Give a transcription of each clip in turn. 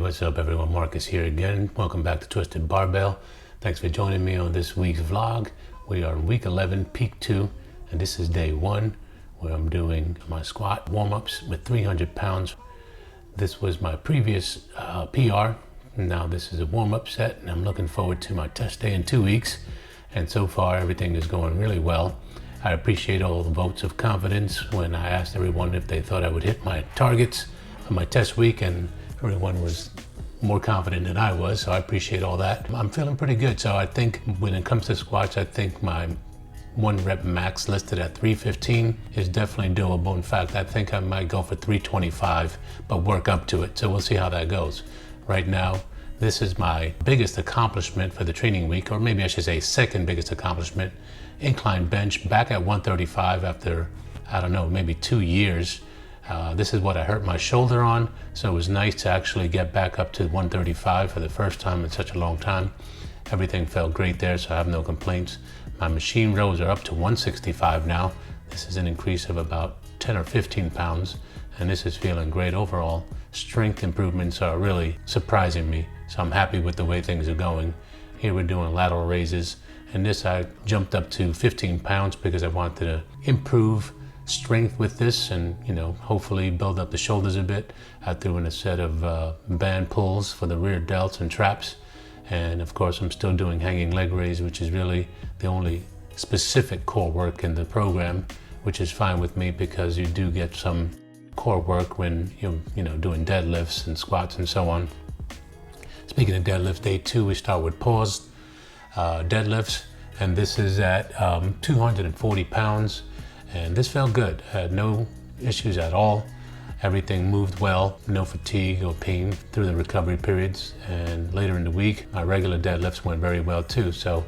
what's up everyone? Marcus here again. Welcome back to Twisted Barbell. Thanks for joining me on this week's vlog. We are in week 11, peak 2, and this is day 1 where I'm doing my squat warm-ups with 300 pounds. This was my previous PR. Now this is a warm-up set, and I'm looking forward to my test day in 2 weeks. And so far everything is going really well. I appreciate all the votes of confidence when I asked everyone if they thought I would hit my targets for my test week, and everyone was more confident than I was, so I appreciate all that. I'm feeling pretty good, so I think when it comes to squats, I think my 1 rep max listed at 315 is definitely doable. In fact, I think I might go for 325, but work up to it, so we'll see how that goes. Right now, this is my biggest accomplishment for the training week, or maybe I should say second biggest accomplishment. Incline bench back at 135 after, I don't know, maybe 2 years. This is what I hurt my shoulder on, so it was nice to actually get back up to 135 for the first time in such a long time. Everything felt great there, so I have no complaints. My machine rows are up to 165 now. This is an increase of about 10 or 15 pounds, and this is feeling great overall. Strength improvements are really surprising me, so I'm happy with the way things are going. Here we're doing lateral raises, and this I jumped up to 15 pounds because I wanted to improve strength with this and, you know, hopefully build up the shoulders a bit. I threw in a set of band pulls for the rear delts and traps. And of course, I'm still doing hanging leg raise, which is really the only specific core work in the program, which is fine with me because you do get some core work when you're, doing deadlifts and squats and so on. Speaking of deadlifts, day 2, we start with paused deadlifts, and this is at 240 pounds. And this felt good. I had no issues at all. Everything moved well, no fatigue or pain through the recovery periods. And later in the week, my regular deadlifts went very well too. So,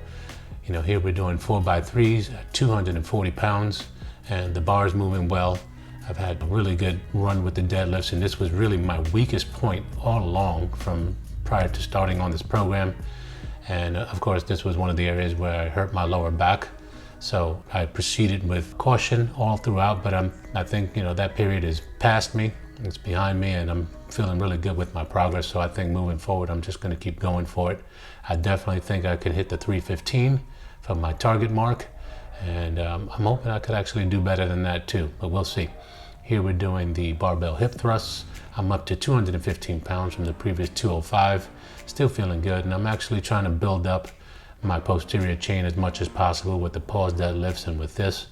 here we're doing 4x3s at 240 pounds, and the bar's moving well. I've had a really good run with the deadlifts, and this was really my weakest point all along from prior to starting on this program. And of course, this was one of the areas where I hurt my lower back. So I proceeded with caution all throughout, but I think, that period is past me, it's behind me, and I'm feeling really good with my progress. So I think moving forward, I'm just gonna keep going for it. I definitely think I could hit the 315 from my target mark, and I'm hoping I could actually do better than that too, but we'll see. Here we're doing the barbell hip thrusts. I'm up to 215 pounds from the previous 205, still feeling good, and I'm actually trying to build up my posterior chain as much as possible with the pause deadlifts and with this.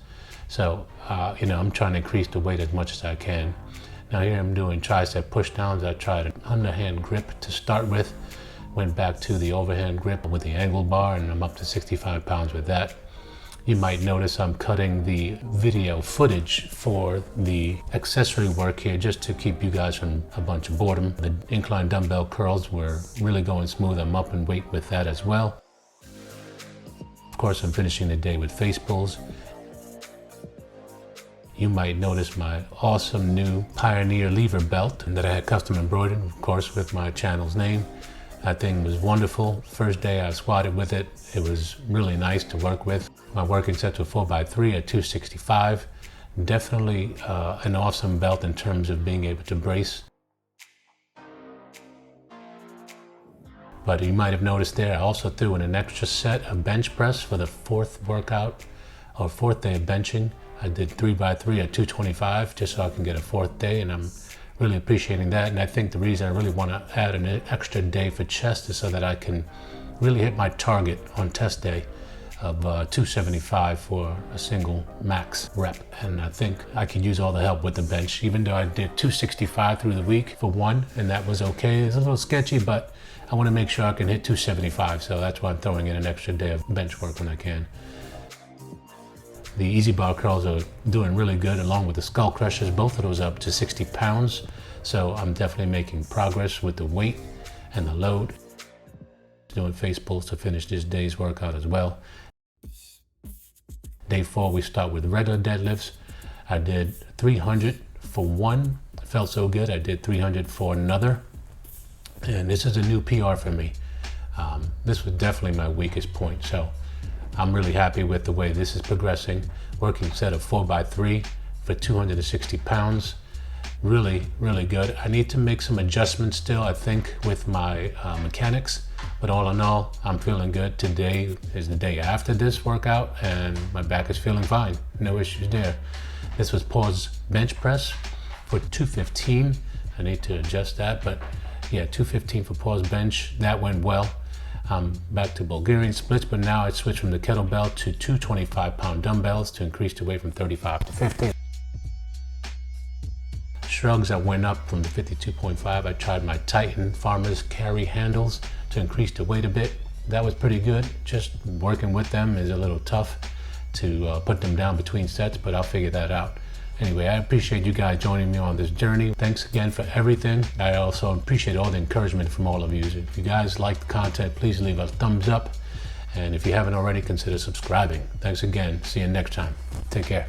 So, I'm trying to increase the weight as much as I can. Now here I'm doing tricep push-downs. I tried an underhand grip to start with, went back to the overhand grip with the angle bar, and I'm up to 65 pounds with that. You might notice I'm cutting the video footage for the accessory work here just to keep you guys from a bunch of boredom. The incline dumbbell curls were really going smooth. I'm up in weight with that as well. Of course, I'm finishing the day with face pulls. You might notice my awesome new Pioneer lever belt that I had custom embroidered, of course, with my channel's name. That thing was wonderful. First day I squatted with it, it was really nice to work with. My working sets were 4x3 at 265. Definitely an awesome belt in terms of being able to brace. But you might have noticed there, I also threw in an extra set of bench press for the 4th workout, or 4th day of benching. I did 3x3 at 225 just so I can get a 4th day, and I'm really appreciating that. And I think the reason I really want to add an extra day for chest is so that I can really hit my target on test day of 275 for a single max rep. And I think I could use all the help with the bench, even though I did 265 through the week for 1, and that was okay. It's a little sketchy, but I want to make sure I can hit 275, so that's why I'm throwing in an extra day of bench work when I can. The easy bar curls are doing really good, along with the skull crushers. Both of those up to 60 pounds, so I'm definitely making progress with the weight and the load. Doing face pulls to finish this day's workout as well. Day 4, we start with regular deadlifts. I did 300 for 1, it felt so good. I did 300 for another. And this is a new PR for me. This was definitely my weakest point, so I'm really happy with the way this is progressing. Working set of 4x3 for 260 pounds. really, really good. I need to make some adjustments still, I think, with my mechanics, but all in all, I'm feeling good. Today is the day after this workout and my back is feeling fine. No issues there. This was pause bench press for 215. I need to adjust that, but yeah, 215 for pause bench. That went well. I'm back to Bulgarian splits, but now I switched from the kettlebell to 225-pound dumbbells to increase the weight from 35 to 50. Shrugs, I went up from the 52.5. I tried my Titan farmer's carry handles to increase the weight a bit. That was pretty good. Just working with them is a little tough to put them down between sets, but I'll figure that out. Anyway, I appreciate you guys joining me on this journey. Thanks again for everything. I also appreciate all the encouragement from all of you. If you guys like the content, please leave a thumbs up. And if you haven't already, consider subscribing. Thanks again. See you next time. Take care.